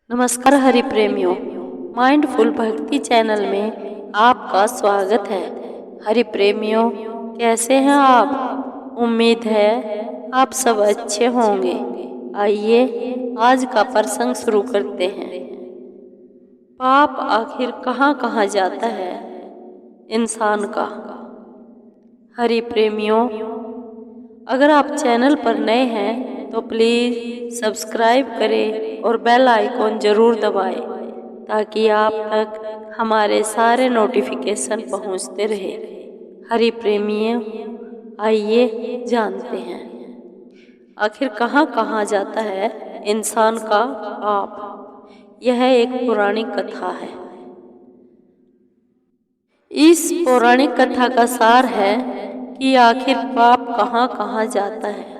नमस्कार हरि प्रेमियों, माइंडफुल भक्ति चैनल में आपका स्वागत है। हरि प्रेमियों, कैसे हैं आप? उम्मीद है आप सब अच्छे होंगे। आइए आज का प्रसंग शुरू करते हैं। पाप आखिर कहाँ कहाँ जाता है इंसान का? हरि प्रेमियों, अगर आप चैनल पर नए हैं तो प्लीज सब्सक्राइब करें और बेल आइकॉन जरूर दबाएं ताकि आप तक हमारे सारे नोटिफिकेशन पहुंचते रहे। हरि प्रेमियों, आइए जानते हैं आखिर कहाँ कहाँ जाता है इंसान का पाप। यह एक पौराणिक कथा है। इस पौराणिक कथा का सार है कि आखिर पाप कहाँ कहाँ जाता है।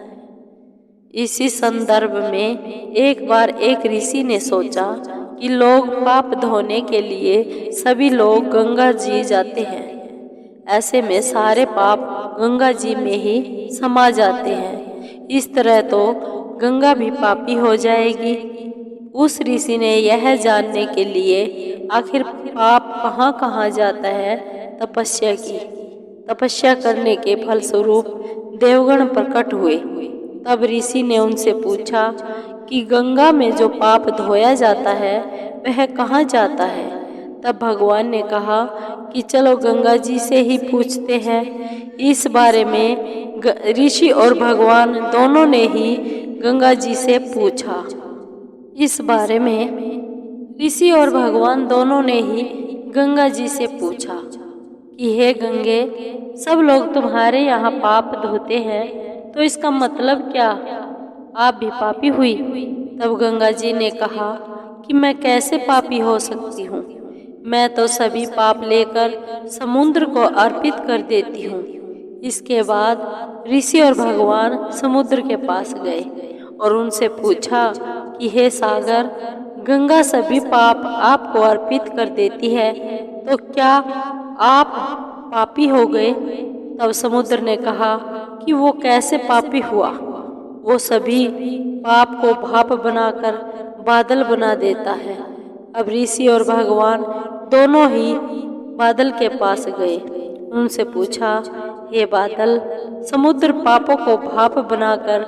इसी संदर्भ में एक बार एक ऋषि ने सोचा कि लोग पाप धोने के लिए सभी लोग गंगा जी जाते हैं। ऐसे में सारे पाप गंगा जी में ही समा जाते हैं। इस तरह तो गंगा भी पापी हो जाएगी। उस ऋषि ने यह जानने के लिए आखिर पाप कहाँ कहाँ जाता है तपस्या की। तपस्या करने के फलस्वरूप देवगण प्रकट हुए। तब ऋषि ने उनसे पूछा कि गंगा में जो पाप धोया जाता है वह कहाँ जाता है। तब भगवान ने कहा कि चलो गंगा जी से ही पूछते हैं। इस बारे में ऋषि और भगवान दोनों ने ही गंगा जी से पूछा। इस बारे में ऋषि और भगवान दोनों ने ही गंगा जी से पूछा कि हे गंगे, सब लोग तुम्हारे यहाँ पाप धोते हैं तो इसका मतलब क्या? आप भी पापी हुई? तब गंगा जी ने कहा कि मैं कैसे पापी हो सकती हूँ। मैं तो सभी पाप लेकर समुद्र को अर्पित कर देती हूँ। इसके बाद ऋषि और भगवान समुद्र के पास गए और उनसे पूछा कि हे सागर, गंगा सभी पाप आपको अर्पित कर देती है तो क्या आप पापी हो गए? तब समुद्र ने कहा कि वो कैसे पापी हुआ। वो सभी पाप को भाप बनाकर बादल बना देता है। अब ऋषि और भगवान दोनों ही बादल के पास गए। उनसे पूछा, हे बादल, समुद्र पापों को भाप बनाकर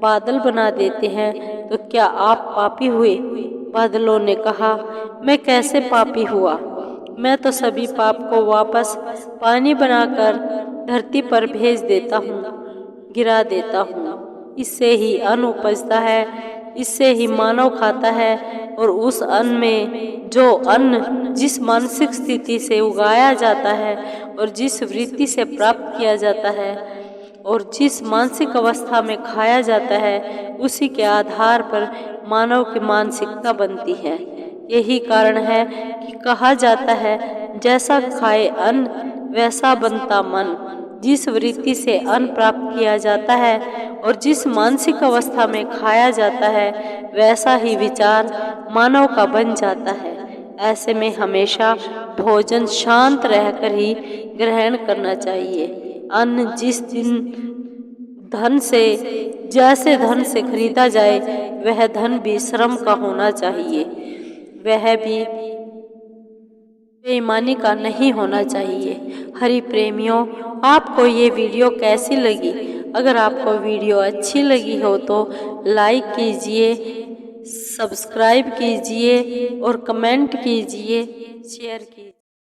बादल बना देते हैं तो क्या आप पापी हुए? बादलों ने कहा, मैं कैसे पापी हुआ? मैं तो सभी पाप को वापस पानी बनाकर धरती पर भेज देता हूँ, गिरा देता हूँ। इससे ही अन्न उपजता है, इससे ही मानव खाता है और उस अन्न में जो अन्न जिस मानसिक स्थिति से उगाया जाता है और जिस वृत्ति से प्राप्त किया जाता है और जिस मानसिक अवस्था में खाया जाता है, उसी के आधार पर मानव की मानसिकता बनती है। यही कारण है कि कहा जाता है, जैसा खाए अन्न वैसा बनता मन। जिस वृत्ति से अन्न प्राप्त किया जाता है और जिस मानसिक अवस्था में खाया जाता है वैसा ही विचार मानव का बन जाता है। ऐसे में हमेशा भोजन शांत रहकर ही ग्रहण करना चाहिए। अन्न जिस दिन धन से जैसे धन से खरीदा जाए वह धन भी श्रम का होना चाहिए, वह भी बेईमानी का नहीं होना चाहिए। हरि प्रेमियों, आपको ये वीडियो कैसी लगी? अगर आपको वीडियो अच्छी लगी हो तो लाइक कीजिए, सब्सक्राइब कीजिए और कमेंट कीजिए, शेयर कीजिए।